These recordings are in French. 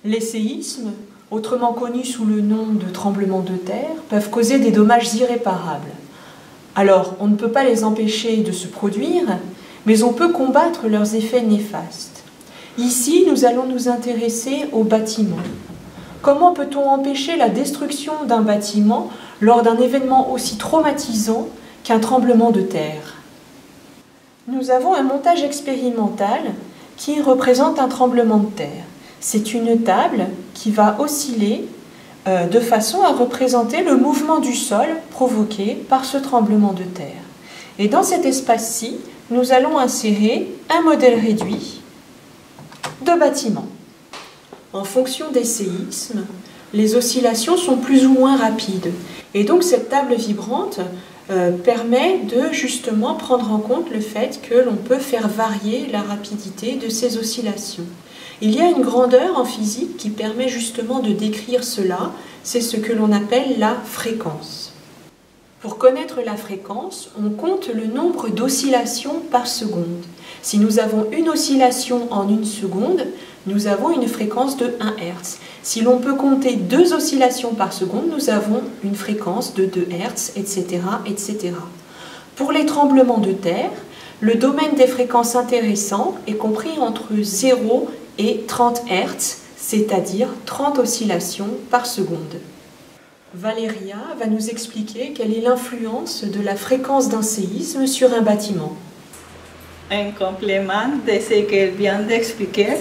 Les séismes, autrement connus sous le nom de tremblements de terre, peuvent causer des dommages irréparables. Alors, on ne peut pas les empêcher de se produire, mais on peut combattre leurs effets néfastes. Ici, nous allons nous intéresser aux bâtiments. Comment peut-on empêcher la destruction d'un bâtiment lors d'un événement aussi traumatisant qu'un tremblement de terre? Nous avons un montage expérimental qui représente un tremblement de terre. C'est une table qui va osciller de façon à représenter le mouvement du sol provoqué par ce tremblement de terre. Et dans cet espace-ci, nous allons insérer un modèle réduit de bâtiment. En fonction des séismes, les oscillations sont plus ou moins rapides. Et donc cette table vibrante permet de justement prendre en compte le fait que l'on peut faire varier la rapidité de ces oscillations. Il y a une grandeur en physique qui permet justement de décrire cela, c'est ce que l'on appelle la fréquence. Pour connaître la fréquence, on compte le nombre d'oscillations par seconde. Si nous avons une oscillation en une seconde, nous avons une fréquence de 1 Hz. Si l'on peut compter 2 oscillations par seconde, nous avons une fréquence de 2 Hz, etc., etc. Pour les tremblements de terre, le domaine des fréquences intéressants est compris entre 0 et 30 Hz, c'est-à-dire 30 oscillations par seconde. Valéria va nous expliquer quelle est l'influence de la fréquence d'un séisme sur un bâtiment. En complément de ce qu'elle vient d'expliquer,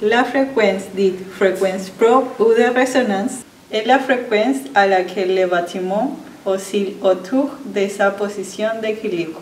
la fréquence dite fréquence probe ou de résonance est la fréquence à laquelle le bâtiment oscille autour de sa position d'équilibre.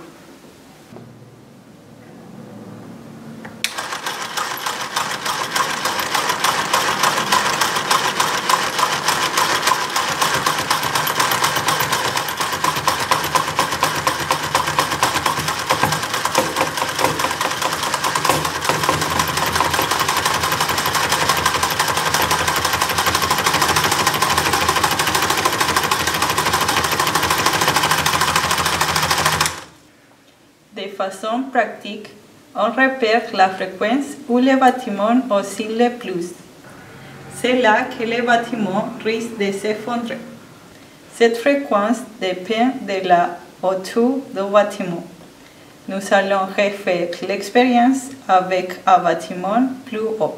De façon pratique, on repère la fréquence où le bâtiment oscille le plus. C'est là que le bâtiment risque de s'effondrer. Cette fréquence dépend de la hauteur du bâtiment. Nous allons refaire l'expérience avec un bâtiment plus haut.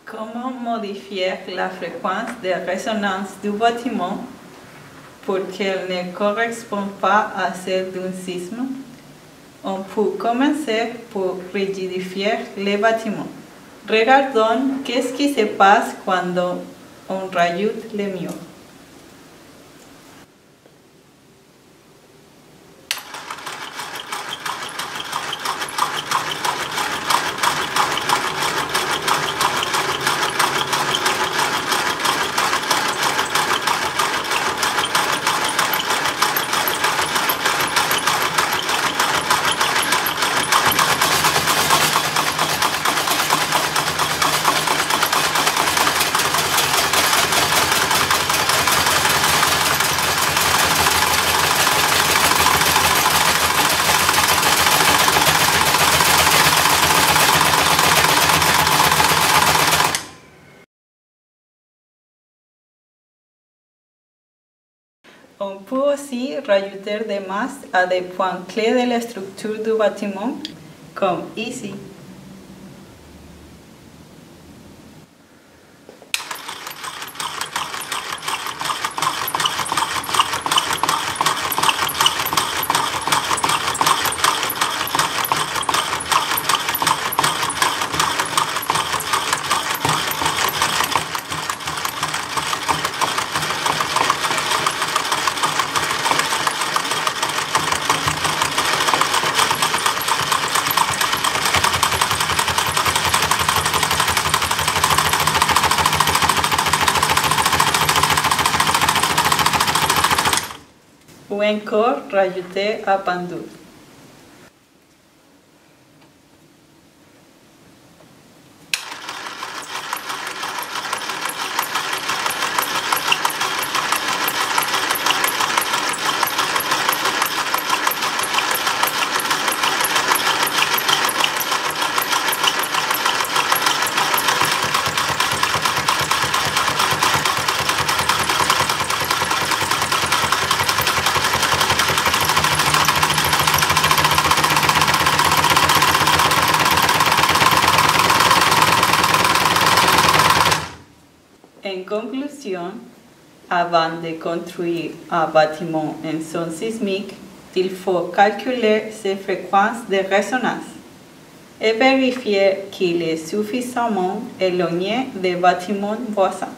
Comment modifier la fréquence de résonance du bâtiment pour qu'elle ne corresponde pas à celle d'un sisme? On peut commencer par rigidifier le bâtiment. Regardons qu'est-ce qui se passe quand on rajoute les murs. On peut aussi rajouter des masses à des points clés de la structure du bâtiment, comme ici. ou encore rajouter à pendule. En conclusion, avant de construire un bâtiment en son sismique, il faut calculer ses fréquences de résonance et vérifier qu'il est suffisamment éloigné des bâtiments voisins.